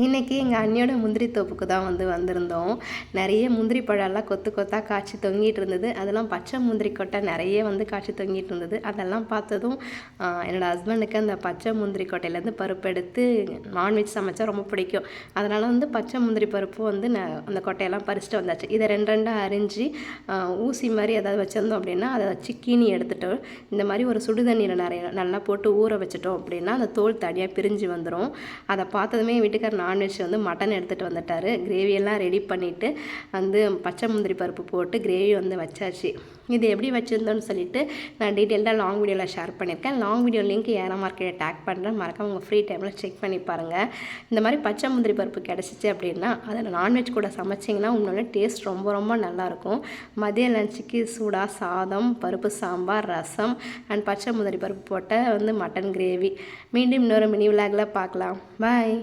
இன்றைக்கி எங்கள் அண்ணியோட முந்திரி தோப்புக்கு தான் வந்திருந்தோம். நிறைய முந்திரி பழம்லாம் கொத்து கொத்தாக காய்ச்சி தொங்கிட்டு இருந்தது. அதெல்லாம் பச்சை முந்திரி கொட்டை நிறைய காய்ச்சி தொங்கிட்டு இருந்தது. அதெல்லாம் பார்த்ததும் என்னோடய ஹஸ்பண்டுக்கு அந்த பச்சை முந்திரி கொட்டையிலேருந்து பருப்பு எடுத்து நான்வெஜ் சமைச்சா ரொம்ப பிடிக்கும். அதனால் பச்சை முந்திரி பருப்பு அந்த கொட்டையெல்லாம் பறிச்சுட்டு வந்தாச்சு. இதை ரெண்டாக அரிஞ்சு ஊசி மாதிரி ஏதாவது வச்சுருந்தோம் அப்படின்னா அதை வச்சு கீனி எடுத்துகிட்டு இந்த மாதிரி ஒரு சுடுதண்ணியில் நல்லா போட்டு ஊற வச்சுட்டோம் அப்படின்னா அந்த தோல் தனியாக பிரிஞ்சு வந்துடும். அதை பார்த்ததுமே வீட்டுக்கார் நான்வெஜ் மட்டன் எடுத்துகிட்டு வந்துட்டார். கிரேவியெல்லாம் ரெடி பண்ணிவிட்டு பச்சை முந்திரி பருப்பு போட்டு கிரேவி வச்சாச்சு. இது எப்படி வச்சுருந்தோன்னு சொல்லிட்டு நான் டீட்டெயில்டாக லாங் வீடியோவில் ஷேர் பண்ணியிருக்கேன். லாங் வீடியோ லிங்க் ஏஆர்எம் மார்க்கெட்டை டேக் பண்ணுறேன். மறக்காம உங்கள் ஃப்ரீ டைமில் செக் பண்ணி பாருங்கள். இந்த மாதிரி பச்சை முந்திரி பருப்பு கிடச்சிச்சு அப்படின்னா அதில் நான்வெஜ் கூட சமைச்சிங்கன்னா உங்களோட டேஸ்ட் ரொம்ப ரொம்ப நல்லாயிருக்கும். மதிய லஞ்சுக்கு சூடாக சாதம், பருப்பு சாம்பார், ரசம் அண்ட் பச்சை முந்திரி பருப்பு போட்ட மட்டன் கிரேவி. மீண்டும் இன்னொரு மினி விலாகில் பார்க்கலாம். பாய்.